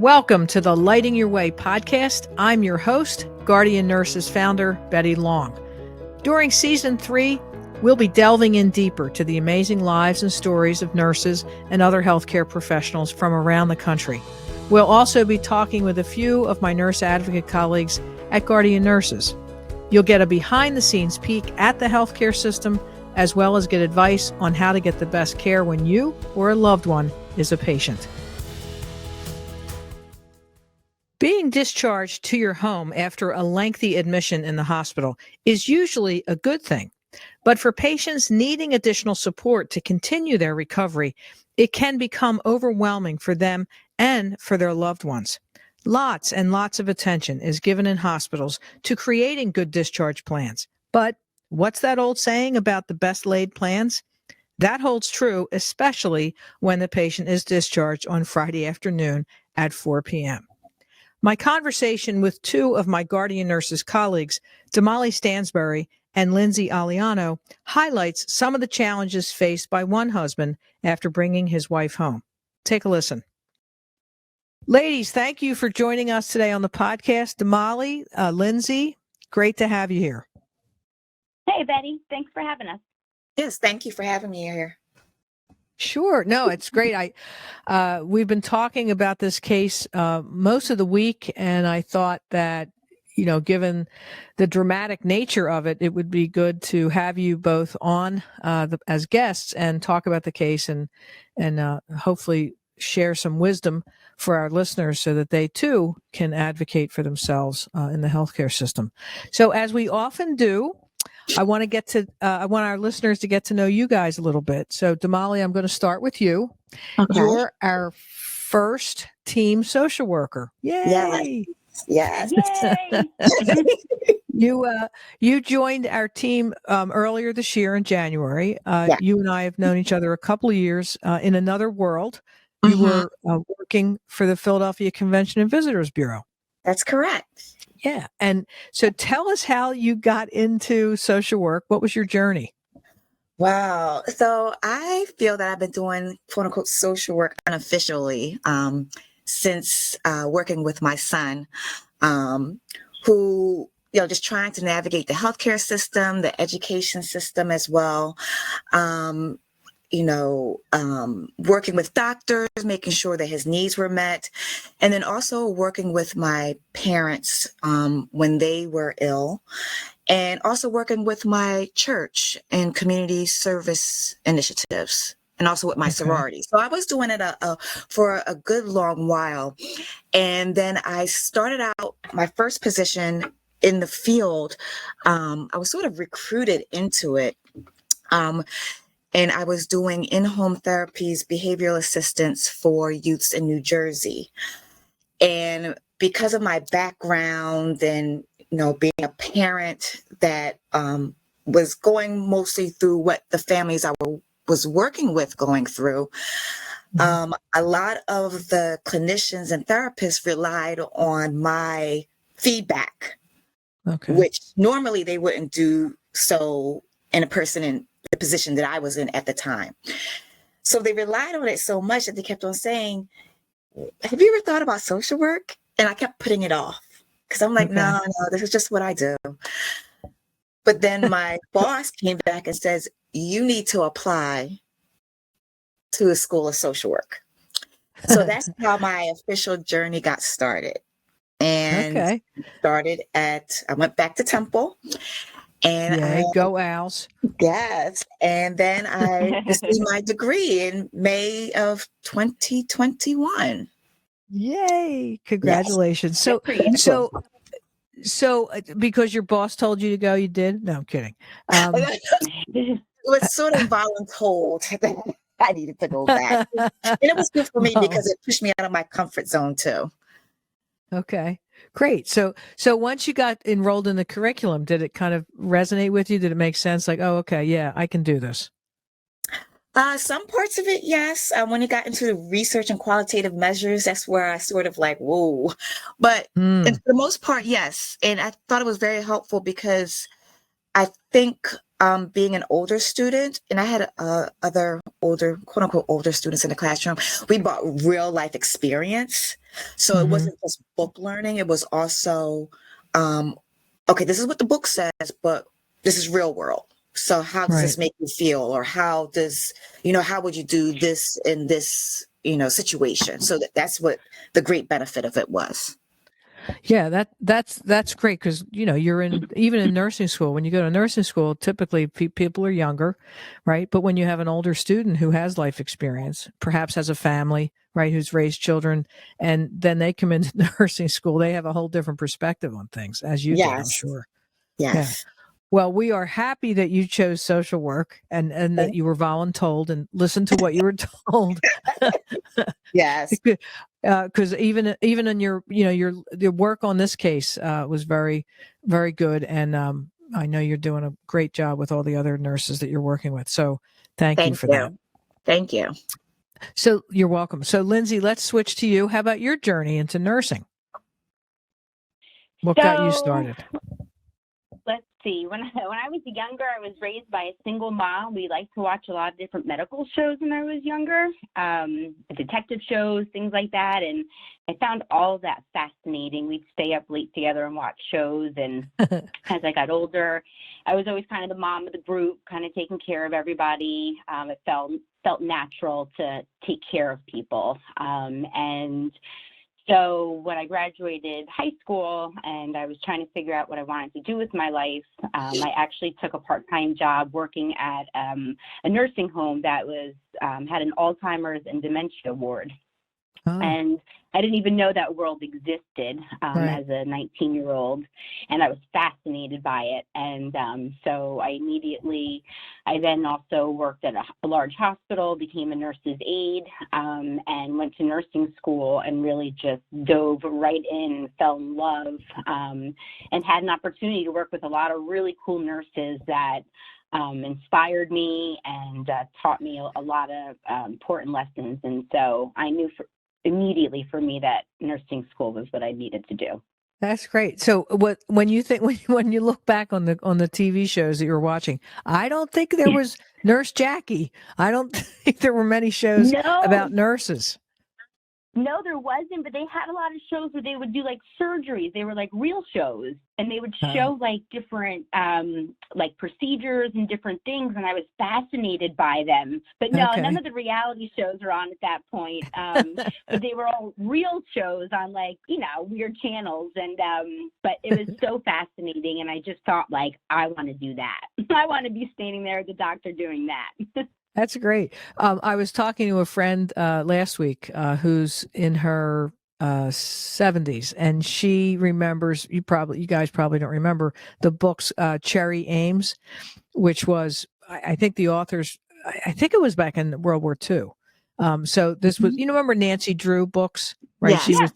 Welcome to the Lighting Your Way podcast. I'm your host, Guardian Nurses founder, Betty Long. During season 3, we'll be delving in deeper to the amazing lives and stories of nurses and other healthcare professionals from around the country. We'll also be talking with a few of my nurse advocate colleagues at Guardian Nurses. You'll get a behind-the-scenes peek at the healthcare system, as well as get advice on how to get the best care when you or a loved one is a patient. Being discharged to your home after a lengthy admission in the hospital is usually a good thing. But for patients needing additional support to continue their recovery, it can become overwhelming for them and for their loved ones. Lots and lots of attention is given in hospitals to creating good discharge plans. But what's that old saying about the best laid plans? That holds true, especially when the patient is discharged on Friday afternoon at 4 p.m. My conversation with two of my Guardian Nurses colleagues, Damali Stansbury and Lindsay Aliano, highlights some of the challenges faced by one husband after bringing his wife home. Take a listen. Ladies, thank you for joining us today on the podcast. Damali, Lindsay, great to have you here. Hey, Betty. Thanks for having us. Yes, thank you for having me here. Sure. No, it's great. We've been talking about this case most of the week, and I thought that, given the dramatic nature of it, it would be good to have you both on as guests and talk about the case and hopefully share some wisdom for our listeners so that they too can advocate for themselves in the healthcare system. So, as we often do, I want our listeners to get to know you guys a little bit. So, Damali, I'm going to start with you. Okay. You're our first team social worker. Yay! Yes. Yay! You joined our team earlier this year in January. You and I have known each other a couple of years in another world. You were working for the Philadelphia Convention and Visitors Bureau. That's correct. Yeah. And so tell us how you got into social work. What was your journey? Wow. So I feel that I've been doing quote unquote social work unofficially since working with my son, who, just trying to navigate the healthcare system, the education system as well. Working with doctors, making sure that his needs were met, and then also working with my parents when they were ill, and also working with my church and community service initiatives, and also with my sorority. So I was doing it for a good long while. And then I started out my first position in the field. I was sort of recruited into it. And I was doing in-home therapies, behavioral assistance for youths in New Jersey. And because of my background and, being a parent that was going mostly through what the families I was working with going through, a lot of the clinicians and therapists relied on my feedback, which normally they wouldn't do so in a person in the position that I was in at the time. So they relied on it so much that they kept on saying, have you ever thought about social work? And I kept putting it off because I'm like, no, this is just what I do. But then my boss came back and says, you need to apply to a school of social work. So that's how my official journey got started. And I went back to Temple. And go Owls. Yes. And then I received my degree in May of 2021. Yay. Congratulations. Yes. So because your boss told you to go, you did? No, I'm kidding. It was sort of voluntold that I needed to go back. And it was good for me because it pushed me out of my comfort zone too. Okay. Great. So once you got enrolled in the curriculum, did it kind of resonate with you? Did it make sense? Like, oh, okay, yeah, I can do this. Some parts of it, yes. When it got into the research and qualitative measures, that's where I sort of like, whoa. But for the most part, yes. And I thought it was very helpful because I think being an older student, and I had other older, quote unquote, older students in the classroom, we brought real life experience. So it wasn't just book learning. It was also, okay, this is what the book says, but this is real world. So how does this Right. make you feel? Or how does, how would you do this in this, situation? So that's what the great benefit of it was. Yeah, that's great because you're even in nursing school. When you go to nursing school, typically people are younger, right? But when you have an older student who has life experience, perhaps has a family, right, who's raised children, and then they come into nursing school, they have a whole different perspective on things, as you did, I'm Yes. sure. Yeah. Yes. Well, we are happy that you chose social work and that you were voluntold and listened to what you were told. Yes. Because even in your work on this case was very, very good, and I know you're doing a great job with all the other nurses that you're working with. So thank you Thank for that. you. Thank you. So you're welcome. So Lindsay, let's switch to you. How about your journey into nursing? What got you started? Let's see. When I was younger, I was raised by a single mom. We liked to watch a lot of different medical shows when I was younger, detective shows, things like that. And I found all of that fascinating. We'd stay up late together and watch shows. And as I got older, I was always kind of the mom of the group, kind of taking care of everybody. It felt natural to take care of people. And so when I graduated high school and I was trying to figure out what I wanted to do with my life, I actually took a part-time job working at a nursing home that was had an Alzheimer's and dementia ward. Oh, And I didn't even know that world existed right. as a 19-year-old, and I was fascinated by it. And so I then also worked at a large hospital, became a nurse's aide, and went to nursing school and really just dove right in, fell in love, and had an opportunity to work with a lot of really cool nurses that inspired me and taught me a lot of important lessons. And so I knew immediately for me that nursing school was what I needed to do. That's great. So when you look back on the TV shows that you're watching, I don't think there was Nurse Jackie. I don't think there were many shows about nurses. No, there wasn't, but they had a lot of shows where they would do like surgeries. They were like real shows, and they would show like different like procedures and different things, and I was fascinated by them. But no, none of the reality shows are on at that point. But they were all real shows on like, weird channels, and but it was so fascinating, and I just thought like, I want to do that. I want to be standing there as a doctor doing that. That's great. I was talking to a friend last week who's in her 70s, and she remembers. You guys probably don't remember the books Cherry Ames, which was I think the authors. I think it was back in World War II. So this was remember Nancy Drew books, right? Yes. She was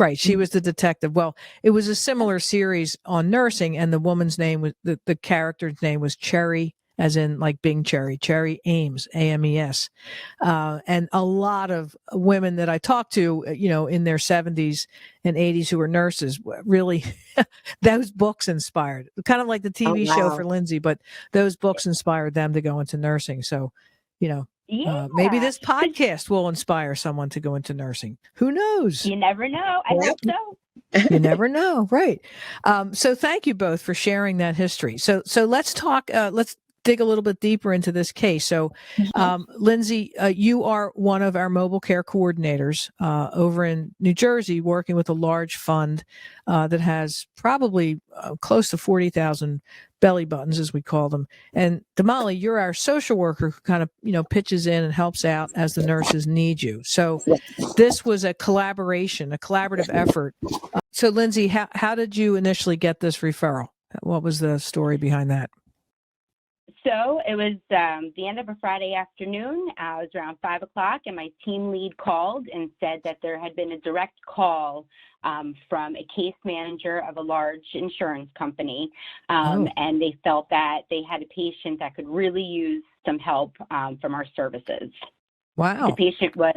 right. She was the detective. Well, it was a similar series on nursing, and the woman's name was the character's name was Cherry, as in like Bing Cherry Ames, Ames. And a lot of women that I talked to, in their 70s and 80s who were nurses, really, those books inspired, kind of like the TV show for Lindsay, but those books inspired them to go into nursing. So, maybe this podcast will inspire someone to go into nursing. Who knows? You never know. I hope so. You never know. Right. So thank you both for sharing that history. So let's talk, let's dig a little bit deeper into this case. So, Lindsay, you are one of our mobile care coordinators over in New Jersey, working with a large fund that has probably close to 40,000 belly buttons, as we call them. And Damali, you're our social worker who kind of, pitches in and helps out as the nurses need you. So this was a collaborative effort. So Lindsay, how did you initially get this referral? What was the story behind that? So it was the end of a Friday afternoon. It was around 5 o'clock, and my team lead called and said that there had been a direct call from a case manager of a large insurance company, and they felt that they had a patient that could really use some help from our services. Wow. The patient was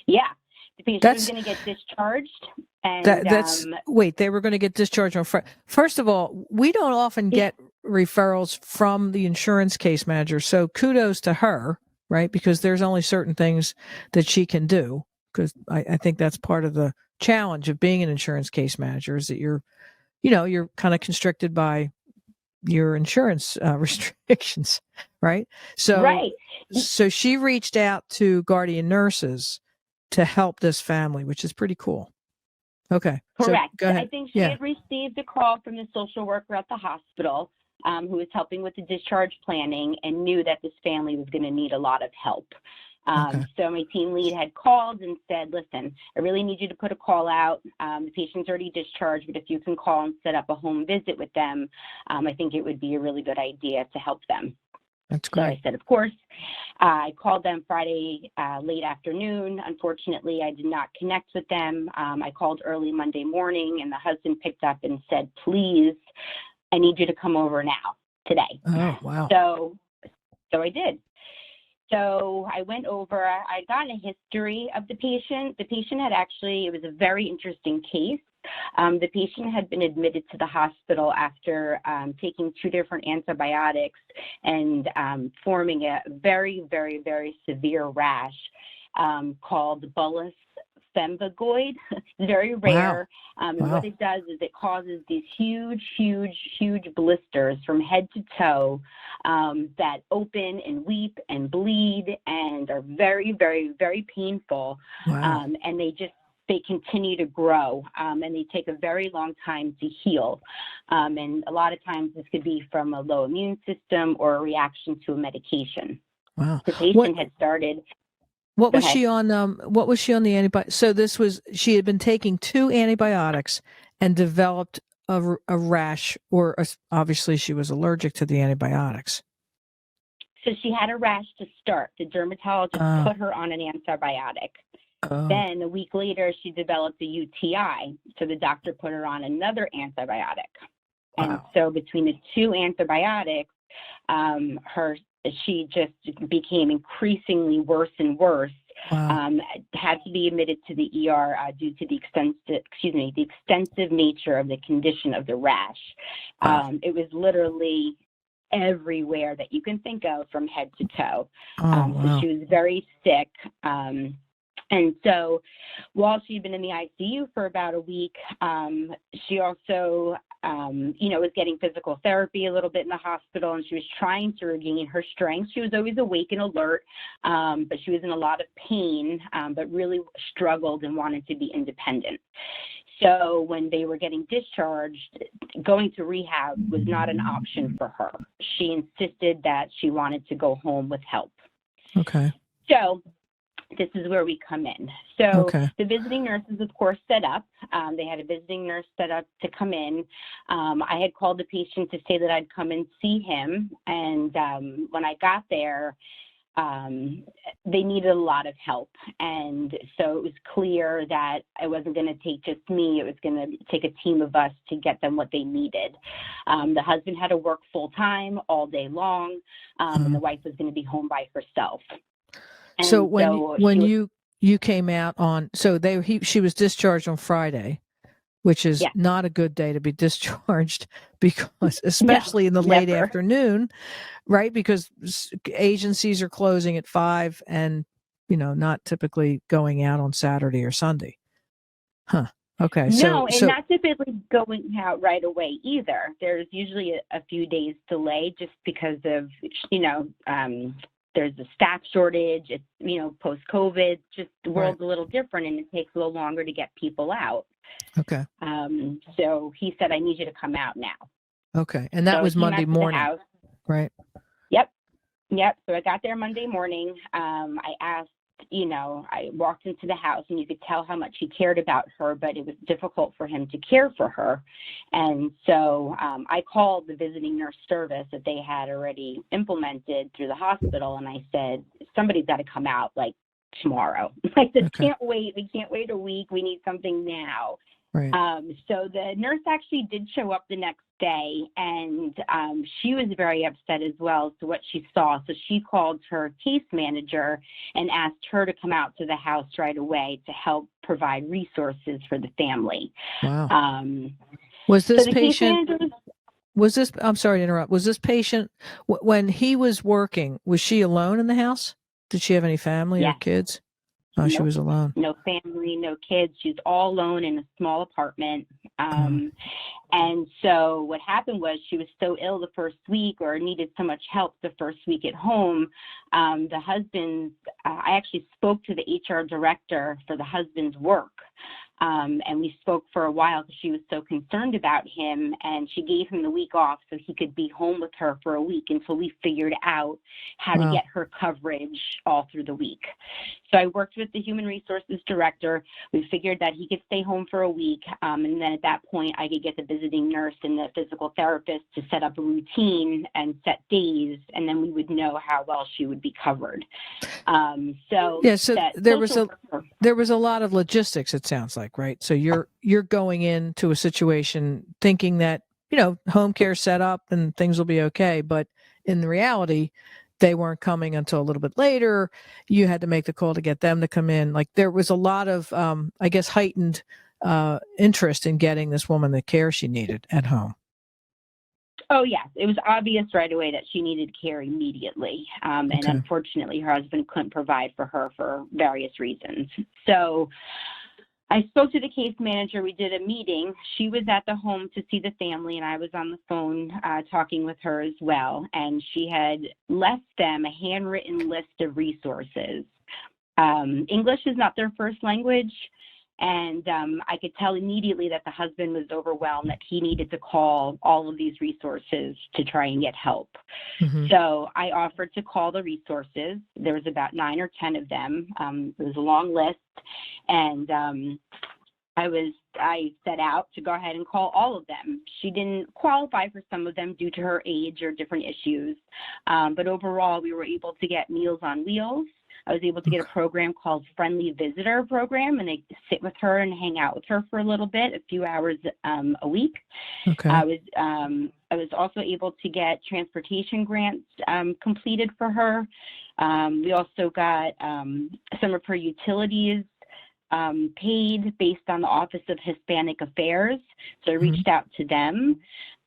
going to get discharged. And wait, they were going to get discharged on Friday. First of all, we don't often get referrals from the insurance case manager. So kudos to her, right? Because there's only certain things that she can do. because I think that's part of the challenge of being an insurance case manager is that you're kind of constricted by your insurance restrictions, right? So, Right. so she reached out to guardian nurses to help this family, which is pretty cool. Okay. Correct. So go ahead. I think she had received a call from the social worker at the hospital who was helping with the discharge planning and knew that this family was going to need a lot of help. So my team lead had called and said, listen, I really need you to put a call out. The patient's already discharged, but if you can call and set up a home visit with them, I think it would be a really good idea to help them. That's great. So I said, of course. I called them Friday late afternoon. Unfortunately, I did not connect with them. I called early Monday morning, and the husband picked up and said, please, I need you to come over now, today. Oh, wow. So I did. So I went over, I got a history of the patient. The patient had actually, it was a very interesting case. The patient had been admitted to the hospital after taking 2 different antibiotics and forming a very, very, very severe rash called bullous pemphigoid. It's very rare. And what it does is it causes these huge, huge, huge blisters from head to toe that open and weep and bleed and are very, very, very painful. Wow. And they continue to grow and they take a very long time to heal. And a lot of times this could be from a low immune system or a reaction to a medication. Wow. The patient had started. What was she on? What was she on the antibiotic? So she had been taking 2 antibiotics and developed a rash, obviously she was allergic to the antibiotics. So she had a rash to start. The dermatologist put her on an antibiotic. Then a week later, she developed a UTI. So the doctor put her on another antibiotic. Wow. And so between the 2 antibiotics, she just became increasingly worse and worse. Wow. Had to be admitted to the ER due to the extensive nature of the condition of the rash. Wow. It was literally everywhere that you can think of from head to toe. Wow. So she was very sick. And so while she'd been in the ICU for about a week, she also, was getting physical therapy a little bit in the hospital, and she was trying to regain her strength. She was always awake and alert, but she was in a lot of pain, but really struggled and wanted to be independent. So when they were getting discharged, going to rehab was not an option for her. She insisted that she wanted to go home with help. Okay. So this is where we come in. So the visiting nurses, of course, set up. They had a visiting nurse set up to come in. I had called the patient to say that I'd come and see him. And when I got there, they needed a lot of help. And so it was clear that it wasn't going to take just me. It was going to take a team of us to get them what they needed. The husband had to work full time all day long, and the wife was going to be home by herself. And so when you came out on, she was discharged on Friday, which is not a good day to be discharged because, especially in the late afternoon, right? Because agencies are closing at 5 and, not typically going out on Saturday or Sunday. Huh. Okay. No, and not typically going out right away either. There's usually a few days delay just because of, there's a staff shortage. It's, post-COVID, just the world's a little different and it takes a little longer to get people out. Okay. So he said, I need you to come out now. Okay. And that was Monday morning, right? Yep. So I got there Monday morning. I asked, I walked into the house and you could tell how much he cared about her, but it was difficult for him to care for her. And so I called the visiting nurse service that they had already implemented through the hospital. And I said, somebody's got to come out like tomorrow. Like this can't wait. We can't wait a week. We need something now. Right. So the nurse actually did show up the next day, and she was very upset as well as to what she saw. So she called her case manager and asked her to come out to the house right away to help provide resources for the family. Wow. Was this patient? I'm sorry to interrupt. Was this patient, when he was working, was she alone in the house? Did she have any family or kids? Oh, she was alone. No family, no kids. She's all alone in a small apartment. And so what happened was she was so ill the first week, or needed so much help the first week at home. The husband, I actually spoke to the HR director for the husband's work. And we spoke for a while because she was so concerned about him, and she gave him the week off so he could be home with her for a week until we figured out how to get her coverage all through the week. So I worked with the human resources director. We figured that he could stay home for a week, and then at that point I could get the visiting nurse and the physical therapist to set up a routine and set days, and then we would know how well she would be covered. So there was a lot of logistics, it sounds like, right? So you're going into a situation thinking that, home care set up and things will be okay, but in reality, they weren't coming until a little bit later. You had to make the call to get them to come in. Like, there was a lot of, I guess, heightened interest in getting this woman the care she needed at home. Oh, yes. It was obvious right away that she needed care immediately. And unfortunately, her husband couldn't provide for her for various reasons. So I spoke to the case manager. We did a meeting. She was at the home to see the family, and I was on the phone talking with her as well. And she had left them a handwritten list of resources. English is not their first language. And I could tell immediately that the husband was overwhelmed, that he needed to call all of these resources to try and get help. So I offered to call the resources. There was about 9 or 10 of them. It was a long list. And I set out to go ahead and call all of them. She didn't qualify for some of them due to her age or different issues. But overall, we were able to get Meals on Wheels. I was able to get a program called Friendly Visitor Program, and they sit with her and hang out with her for a little bit, a few hours a week. I was also able to get transportation grants completed for her. We also got some of her utilities paid based on the Office of Hispanic Affairs. So I reached out to them.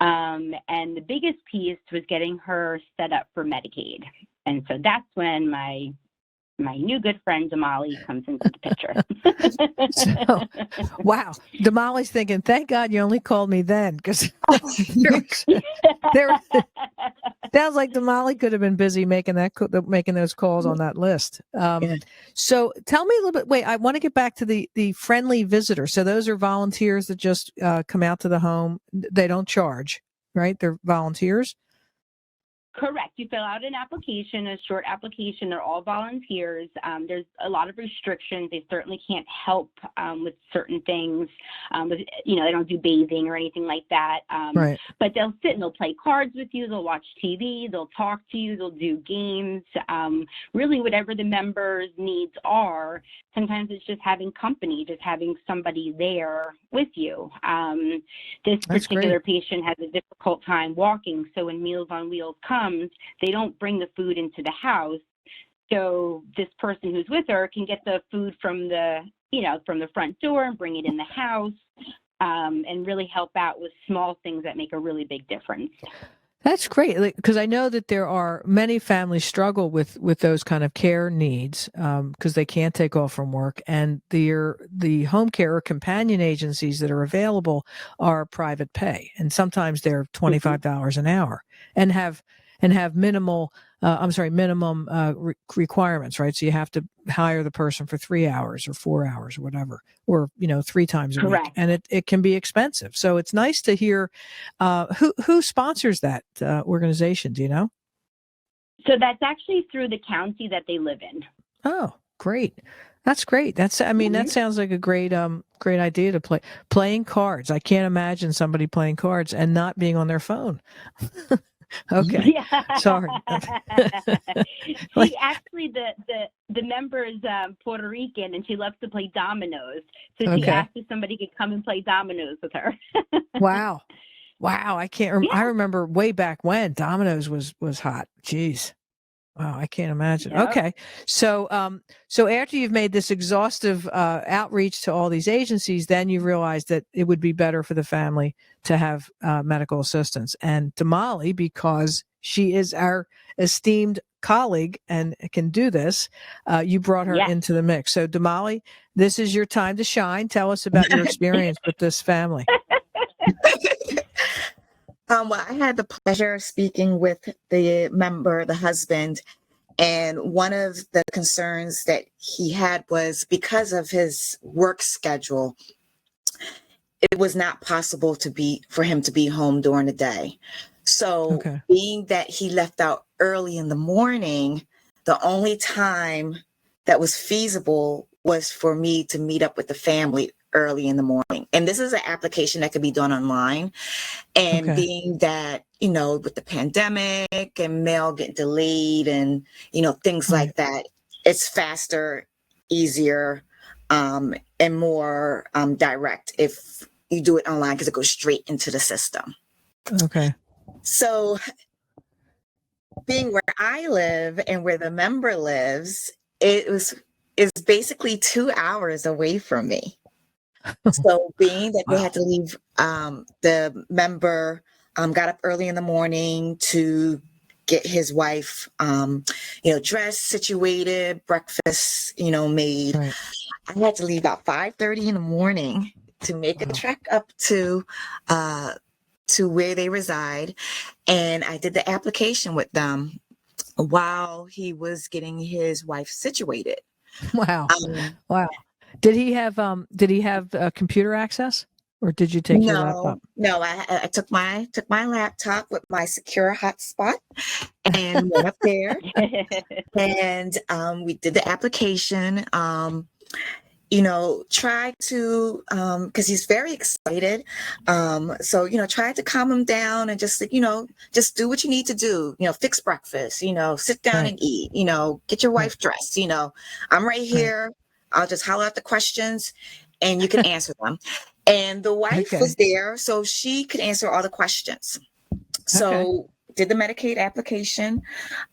And the biggest piece was getting her set up for Medicaid. And so that's when my new good friend Damali comes into the picture. So, wow. Damali's thinking, thank God you only called me then, because sounds like Damali could have been busy making those calls on that list. So tell me a little bit. Wait, I want to get back to the friendly visitor. So those are volunteers that just come out to the home. They don't charge, right? They're volunteers. Correct. You fill out an application, a short application. They're all volunteers. There's a lot of restrictions. They certainly can't help with certain things. They don't do bathing or anything like that. Right. But they'll sit and they'll play cards with you. They'll watch TV. They'll talk to you. They'll do games. Really, whatever the members' needs are. Sometimes it's just having company, just having somebody there with you. This particular patient has a difficult time walking, so when Meals on Wheels comes, they don't bring the food into the house. So this person who's with her can get the food from the front door and bring it in the house, and really help out with small things that make a really big difference. That's great, because I know that there are many families struggle with those kind of care needs because they can't take off from work, and the home care or companion agencies that are available are private pay, and sometimes they're $25 an hour and have minimum requirements, right? So you have to hire the person for 3 hours or 4 hours or whatever, or 3 times a week, and it can be expensive. So it's nice to hear who sponsors that organization. Do you know? So that's actually through the county that they live in. Oh, great! That's great. That sounds like a great idea to playing cards. I can't imagine somebody playing cards and not being on their phone. Okay. Yeah. Sorry. Actually, the member is Puerto Rican, and she loves to play dominoes. So she asked if somebody could come and play dominoes with her. Wow. I can't. I remember way back when dominoes was hot. Jeez. Wow, I can't imagine. Yep. Okay, so after you've made this exhaustive outreach to all these agencies, then you realized that it would be better for the family to have medical assistance. And Damali, because she is our esteemed colleague and can do this, you brought her Yes. into the mix. So, Damali, this is your time to shine. Tell us about your experience with this family. Well, I had the pleasure of speaking with the husband, and one of the concerns that he had was because of his work schedule, it was not possible for him to be home during the day. So Okay. being that he left out early in the morning, the only time that was feasible was for me to meet up with the family early in the morning. And this is an application that could be done online. And Okay. being that, with the pandemic and mail getting delayed and, things like that, it's faster, easier, and more direct if you do it online because it goes straight into the system. Okay. So being where I live and where the member lives, is basically 2 hours away from me. So being that they Wow. had to leave, the member got up early in the morning to get his wife, dressed, situated, breakfast, made. Right. I had to leave about 5:30 in the morning to make a Wow. trek up to where they reside. And I did the application with them while he was getting his wife situated. Wow. Um, Wow. Did he have computer access, or did you take your laptop? No, I took my laptop with my secure hotspot and went up there, and we did the application. Tried to, because he's very excited. So, tried to calm him down and just do what you need to do, fix breakfast, sit down Right. and eat, get your wife dressed, I'm right here. I'll just holler out the questions and you can answer them. And the wife was there, so she could answer all the questions. So did the Medicaid application.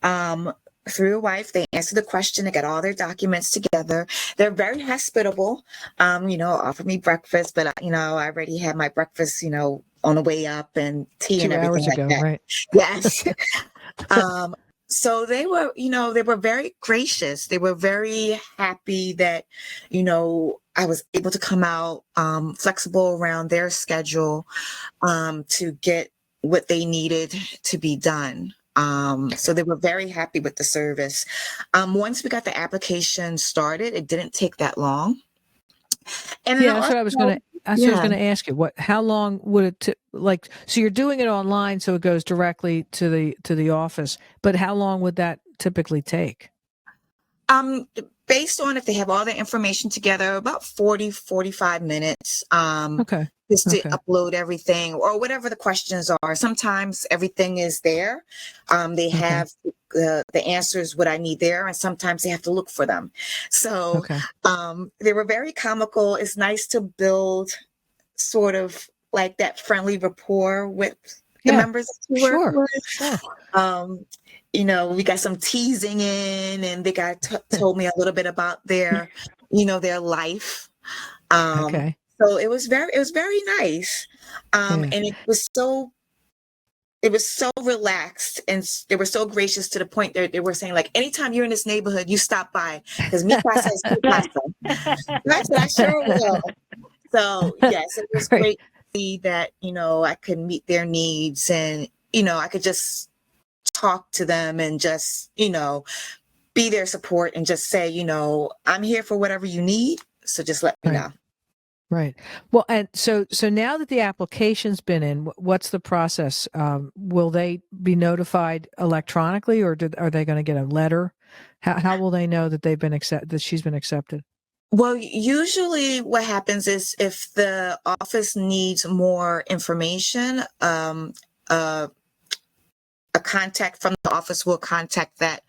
Through a wife, they answered the question, they got all their documents together. They're very hospitable, offered me breakfast, but I already had my breakfast, on the way up, and tea 2 and everything hours like ago, that. right? Yes. So they were very gracious. They were very happy that, I was able to come out, flexible around their schedule, to get what they needed to be done. So they were very happy with the service. Once we got the application started, it didn't take that long. And then That's what I was going to. That's what I was going to ask you. How long would it so you're doing it online, so it goes directly to the office. But how long would that typically take? Based on if they have all the information together, about 40-45 minutes. Just to upload everything or whatever the questions are. Sometimes everything is there. They have the answers, what I need there, and sometimes they have to look for them. So they were very comical. It's nice to build sort of like that friendly rapport with the members that you work with. Sure. We got some teasing in, and they told me a little bit about their, their life. So it was very nice. And it was so relaxed, and they were so gracious to the point that they were saying, like, anytime you're in this neighborhood, you stop by, because mi casa is tu casa. And I said, I sure will. So yes, it was great to see that, I could meet their needs, and, I could just talk to them and just, be their support and just say, I'm here for whatever you need. So just let me know. Right. Well, and so now that the application's been in, what's the process? Will they be notified electronically, or are they going to get a letter? How will they know that that she's been accepted? Well, usually what happens is if the office needs more information, a contact from the office will contact that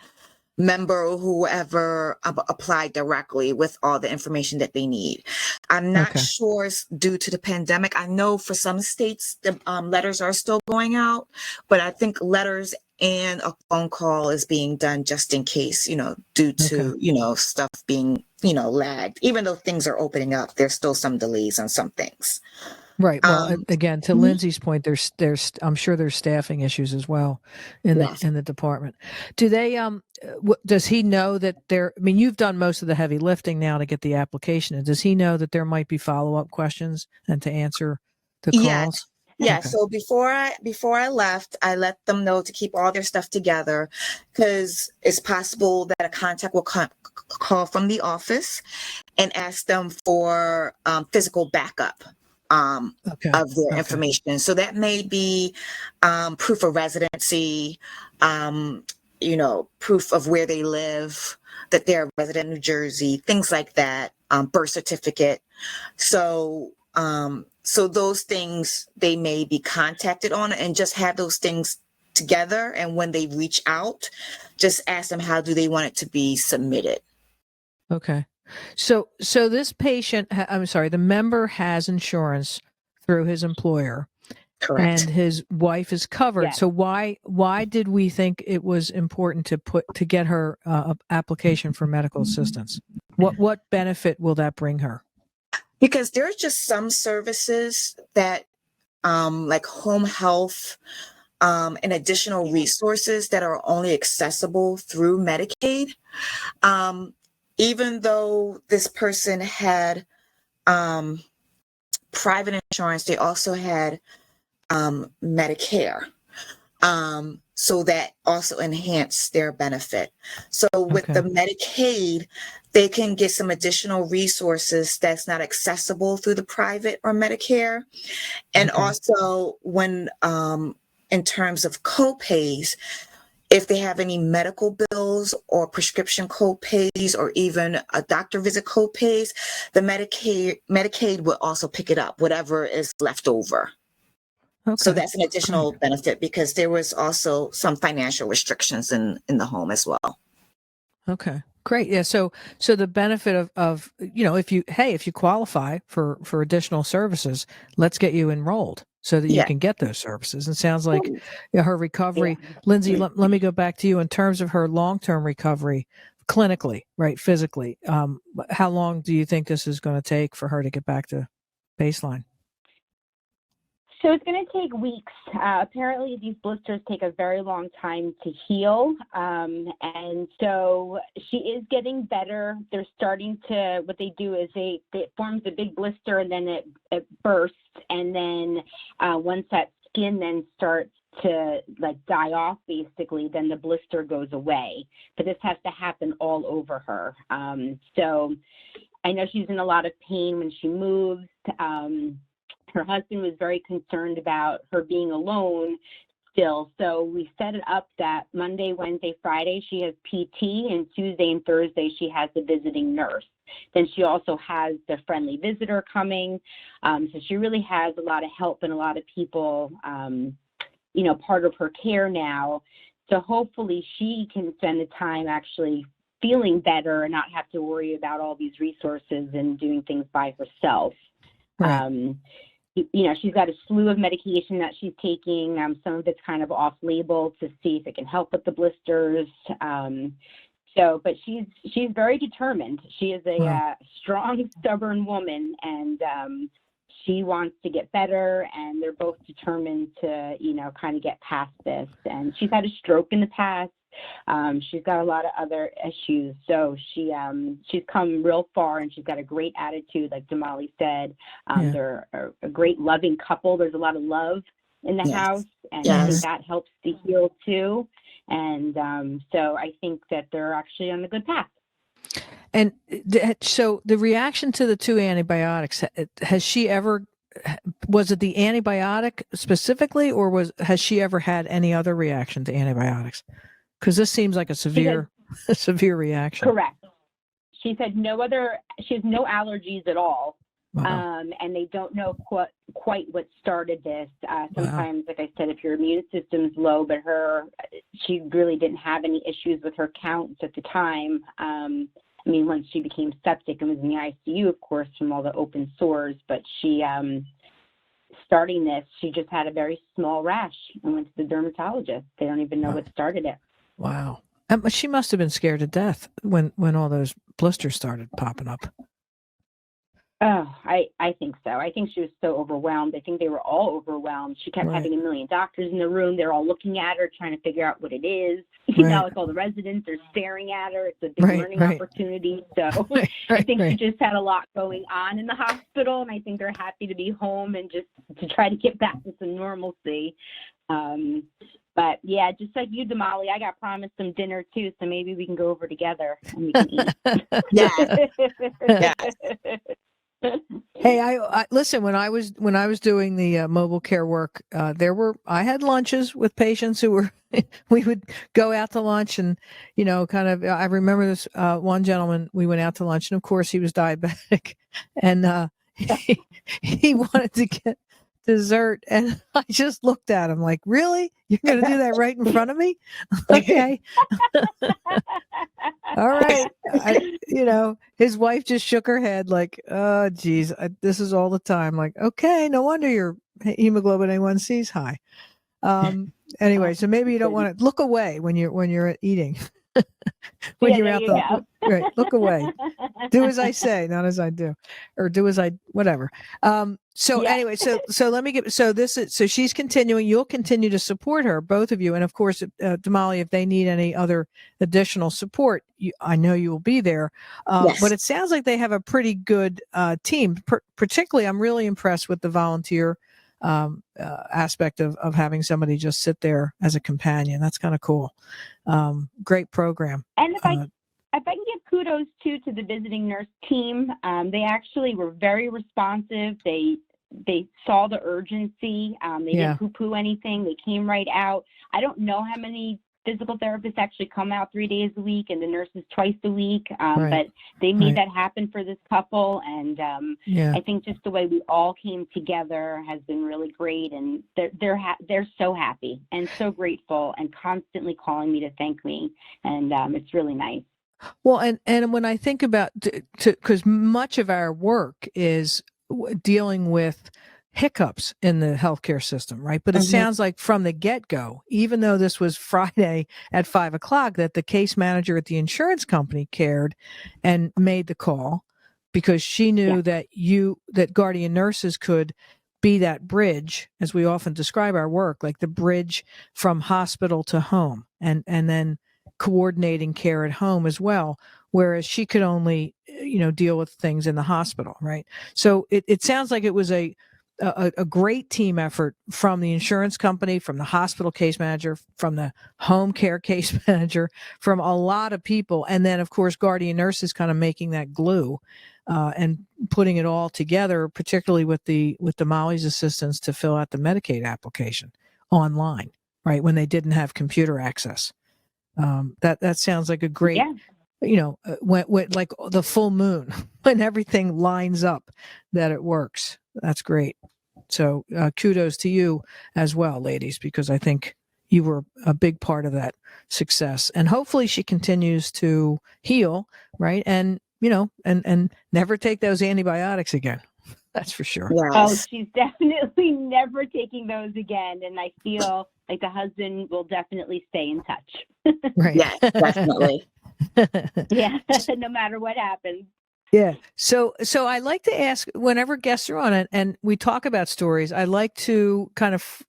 member or whoever applied directly with all the information that they need. I'm not sure it's due to the pandemic. I know for some states, the letters are still going out, but I think letters and a phone call is being done just in case, due to, stuff being, lagged. Even though things are opening up, there's still some delays on some things. Right. Well, again, to Mhm. Lindsay's point, I'm sure there's staffing issues as well in Yes. the department. Do they does he know that I mean, you've done most of the heavy lifting now to get the application in. Does he know that there might be follow-up questions and to answer the Yes. calls? Yeah. Okay. So before I left, I let them know to keep all their stuff together because it's possible that a contact will call from the office and ask them for physical backup Okay. of their Okay. information. So that may be proof of residency, um, proof of where they live, that they're a resident in New Jersey, things like that, birth certificate. So those things they may be contacted on, and just have those things together. And when they reach out, just ask them how do they want it to be submitted. Okay. So this patient, I'm sorry, the member has insurance through his employer, Correct. and his wife is covered. Yes. So why did we think it was important to get her application for medical assistance? What benefit will that bring her? Because there's just some services that, like home health, and additional resources that are only accessible through Medicaid. Um, Even though this person had um, private insurance, they also had Medicare. So that also enhanced their benefit. So with the Okay. Medicaid, they can get some additional resources that's not accessible through the private or Medicare. And Okay. also when in terms of co-pays, if they have any medical bills or prescription co-pays or even a doctor visit co-pays, the Medicaid will also pick it up, whatever is left over. So Okay. that's an additional benefit because there was also some financial restrictions in the home as well. Okay. Great. Yeah. So the benefit of if you qualify for additional services, let's get you enrolled so that you Yeah. can get those services. And sounds like her recovery, Yeah. Lindsay. Let me go back to you in terms of her long-term recovery, clinically, right, physically. How long do you think this is going to take for her to get back to baseline? So it's going to take weeks. Apparently, these blisters take a very long time to heal. And so she is getting better. They're starting to, what they do is it forms a big blister and then it bursts. And then once that skin then starts to like die off, basically, then the blister goes away. But this has to happen all over her. So I know she's in a lot of pain when she moves. Her husband was very concerned about her being alone still. So we set it up that Monday, Wednesday, Friday, she has PT, and Tuesday and Thursday, she has the visiting nurse. Then she also has the friendly visitor coming. So she really has a lot of help and a lot of people, part of her care now. So hopefully she can spend the time actually feeling better and not have to worry about all these resources and doing things by herself. Right. She's got a slew of medication that she's taking. Some of it's kind of off-label to see if it can help with the blisters. But she's very determined. She is a strong, stubborn woman, and she wants to get better. And they're both determined to, kind of get past this. And she's had a stroke in the past. She's got a lot of other issues, so she's come real far, and she's got a great attitude, like Damali said. They're a great, loving couple. There's a lot of love in the house, and I think that helps to heal too. And so I think that they're actually on the good path. And so the reaction to the 2 antibiotics, was it the antibiotic specifically, or has she ever had any other reaction to antibiotics? Because this seems like a severe reaction. Correct. She said she has no allergies at all. Wow. And they don't know quite what started this. Sometimes, like I said, if your immune system's low, but she really didn't have any issues with her counts at the time. Once she became septic and was in the ICU, of course, from all the open sores, but she, starting this, she just had a very small rash and went to the dermatologist. They don't even know what started it. Wow. She must have been scared to death when all those blisters started popping up. Oh, I think so. I think she was so overwhelmed. I think they were all overwhelmed. She kept Right. having a million doctors in the room. They're all looking at her, trying to figure out what it is. Right. Like all the residents are staring at her. It's a big Right, learning right. opportunity. So Right, I think she right. just had a lot going on in the hospital, and I think they're happy to be home and just to try to get back to some normalcy. But yeah, just like you, Damali, I got promised some dinner too, so maybe we can go over together and we can eat. Yes. Yes. Hey, I listen, when I was doing the mobile care work, I had lunches with patients who were we would go out to lunch and kind of I remember this one gentleman, we went out to lunch, and of course he was diabetic, and he wanted to get dessert, and I just looked at him like, really, you're going to do that right in front of me? Okay. All right. His wife just shook her head like, oh, geez, this is all the time. Like, okay, no wonder your hemoglobin A1C is high. Anyway, so maybe you don't want to look away when you're eating. When you're out the right, look away. Do as I say, not as I do, or do as I whatever. Anyway, so let me get so she's continuing. You'll continue to support her, both of you, and of course, Damali, if they need any other additional support, I know you will be there. Yes. But it sounds like they have a pretty good team. Particularly, I'm really impressed with the volunteer aspect of having somebody just sit there as a companion. That's kind of cool. Great program. And if I can give kudos too to the visiting nurse team, they actually were very responsive. They saw the urgency. They didn't poo-poo anything. They came right out. I don't know how many physical therapists actually come out 3 days a week and the nurses twice a week, but they made that happen for this couple. And I think just the way we all came together has been really great. And they're so happy and so grateful and constantly calling me to thank me. And it's really nice. Well, and when I think about, because much of our work is dealing with hiccups in the healthcare system, right? But it sounds like from the get-go, even though this was Friday at 5:00, that the case manager at the insurance company cared and made the call because she knew that guardian nurses could be that bridge, as we often describe our work, like the bridge from hospital to home, and then coordinating care at home as well, whereas she could only deal with things in the hospital, right? So it sounds like it was a great team effort from the insurance company, from the hospital case manager, from the home care case manager, from a lot of people, and then of course guardian nurses kind of making that glue and putting it all together, particularly with Molly's assistance to fill out the Medicaid application online, right, when they didn't have computer access. That sounds like a great, when like the full moon, when everything lines up, that it works. That's great. So kudos to you as well, ladies, because I think you were a big part of that success. And hopefully she continues to heal, right? And, and never take those antibiotics again. That's for sure. Yes. Oh, she's definitely never taking those again. And I feel like the husband will definitely stay in touch. Right. Yes, definitely. Yeah, no matter what happens. Yeah. So I like to ask whenever guests are on it and we talk about stories, I like to kind of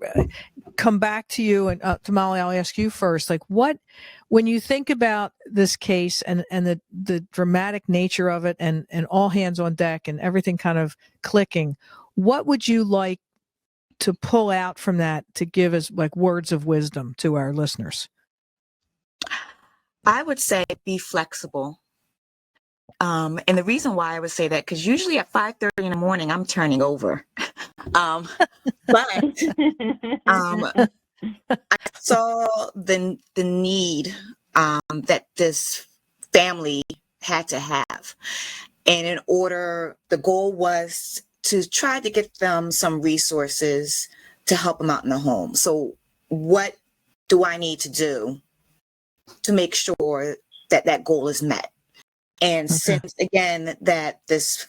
come back to you and Tamale, I'll ask you first, like when you think about this case and the dramatic nature of it and all hands on deck and everything kind of clicking, what would you like to pull out from that to give us like words of wisdom to our listeners? I would say be flexible. And the reason why I would say that, because usually at 5:30 in the morning, I'm turning over. But I saw the need that this family had to have. And the goal was to try to get them some resources to help them out in the home. So what do I need to do to make sure that goal is met? And since, again, that this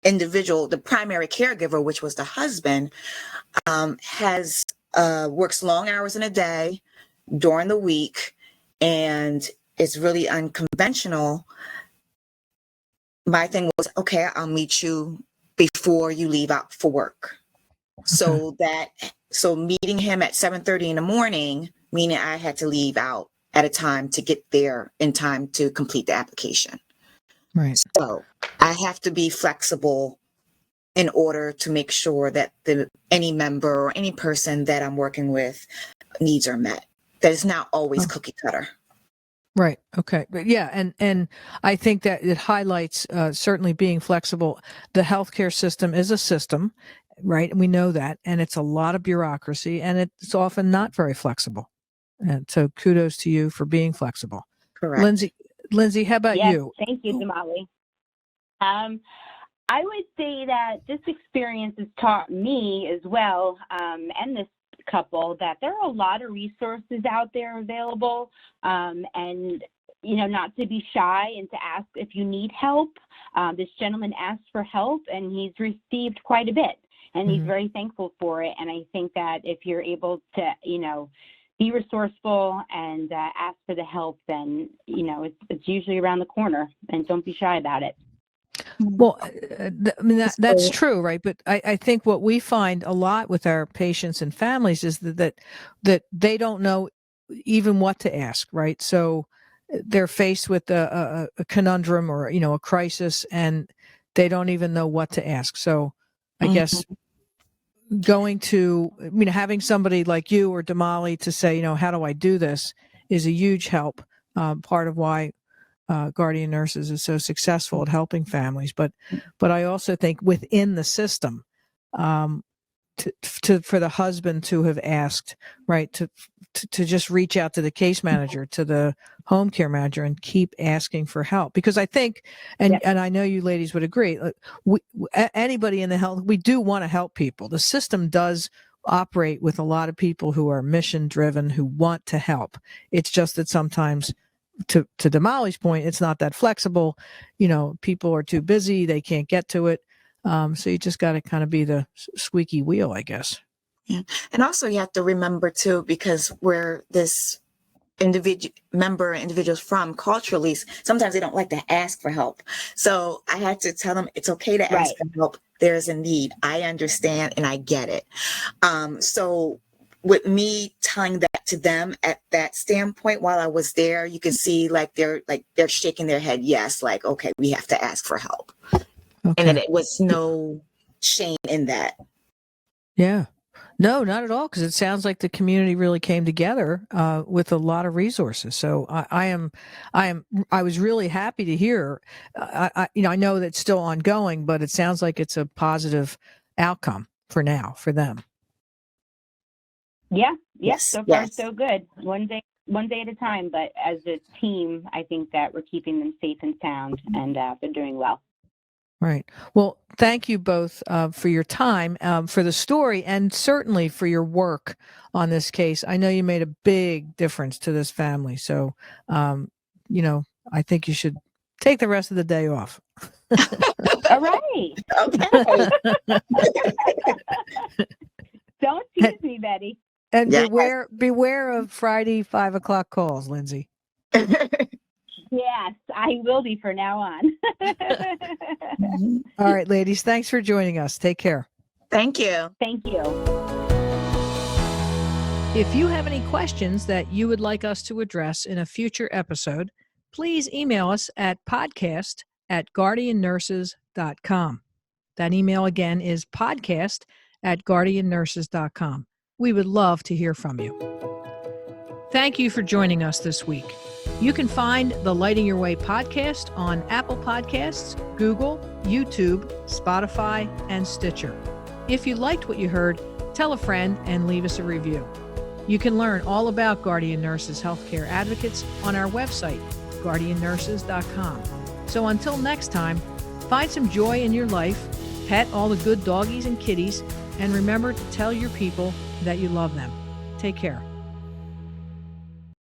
individual, the primary caregiver, which was the husband, has works long hours in a day during the week and is really unconventional, my thing was, okay, I'll meet you before you leave out for work. So meeting him at 7:30 in the morning, meaning I had to leave out at a time to get there in time to complete the application. Right. So I have to be flexible in order to make sure that any member or any person that I'm working with needs are met. That is not always cookie cutter. Right. Okay. But yeah, and I think that it highlights certainly being flexible. The healthcare system is a system, right? And we know that, and it's a lot of bureaucracy, and it's often not very flexible. And so, kudos to you for being flexible. Correct. Lindsay, how about Yes, you? thank you, Damali. I would say that this experience has taught me as well, and this couple, that there are a lot of resources out there available, and not to be shy and to ask if you need help. This gentleman asked for help, and he's received quite a bit, and he's very thankful for it. And I think that if you're able to, be resourceful and ask for the help, then it's usually around the corner, and don't be shy about it. Well, that's true, right? But I think what we find a lot with our patients and families is that they don't know even what to ask, right? So they're faced with a conundrum or a crisis, and they don't even know what to ask. So I guess having somebody like you or Damali to say, how do I do this, is a huge help. Part of why Guardian Nurses is so successful at helping families, but I also think within the system, for the husband to have asked, right, to just reach out to the case manager, to the home care manager, and keep asking for help, because I think, and I know you ladies would agree, anybody in the health, we do want to help people. The system does operate with a lot of people who are mission driven, who want to help. It's just that sometimes, to Damali's point, it's not that flexible. People are too busy. They can't get to it. So you just got to kind of be the squeaky wheel, I guess. Yeah. And also you have to remember too, because where this individuals from culturally, sometimes they don't like to ask for help. So I had to tell them it's okay to ask for help. There's a need. I understand and I get it. So with me telling that to them at that standpoint while I was there, you can see they're shaking their head. Yes. Okay, we have to ask for help. Okay. And then it was no shame in that. Yeah. No, not at all. Because it sounds like the community really came together with a lot of resources. So I was really happy to hear. I know that it's still ongoing, but it sounds like it's a positive outcome for now for them. Yeah. Yes. So far, so good. One day at a time. But as a team, I think that we're keeping them safe and sound, and they're doing well. Right. Well, thank you both for your time, for the story, and certainly for your work on this case. I know you made a big difference to this family. So, I think you should take the rest of the day off. All right. Okay. Don't tease me, Betty. And beware of Friday 5:00 calls, Lindsay. Yes, I will be from now on. All right, ladies. Thanks for joining us. Take care. Thank you. Thank you. If you have any questions that you would like us to address in a future episode, please email us at podcast@guardiannurses.com. That email again is podcast@guardiannurses.com. We would love to hear from you. Thank you for joining us this week. You can find the Lighting Your Way podcast on Apple Podcasts, Google, YouTube, Spotify, and Stitcher. If you liked what you heard, tell a friend and leave us a review. You can learn all about Guardian Nurses Healthcare Advocates on our website, guardiannurses.com. So until next time, find some joy in your life, pet all the good doggies and kitties, and remember to tell your people that you love them. Take care.